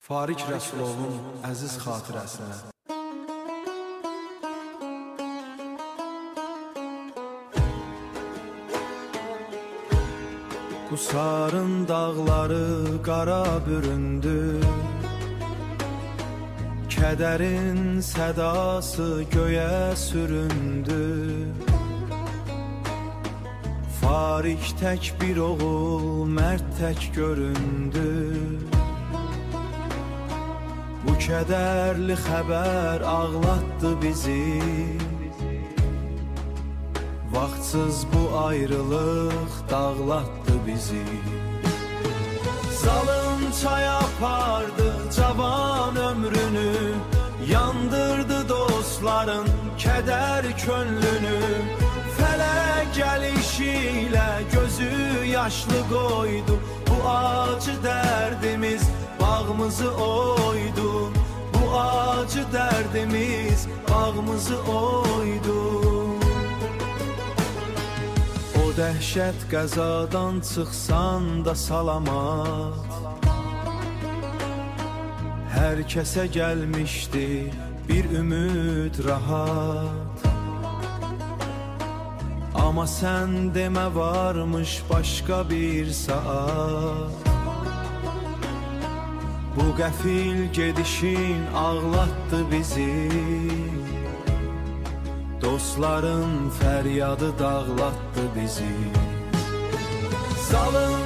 Farik Rəsulovun əziz xatirəsinə. Qusarın dağları qara büründü, kədərin sədası göyə süründü. Farik tək bir oğul, mərd tək göründü. Bu kədərli xəbər ağlatdı bizi, vaxtsız bu ayrılıq dağlatdı bizi. Zalım çay apardı cavan ömrünü, yandırdı dostların kədər könlünü. Fələk gəlişiyle gözü yaşlı qoydu, bu acı dərdimiz bağımızı oydu. Bu acı dərdimiz bağımızı oydu. O dəhşət qəzadan çıxsan da salamat, hər kəsə gəlmişdi bir ümid rahat. Ama sən demə varmış başqa bir saat. Bu qəfil gedişin ağlatdı bizi, dostların fəryadı dağlatdı bizi. Zalım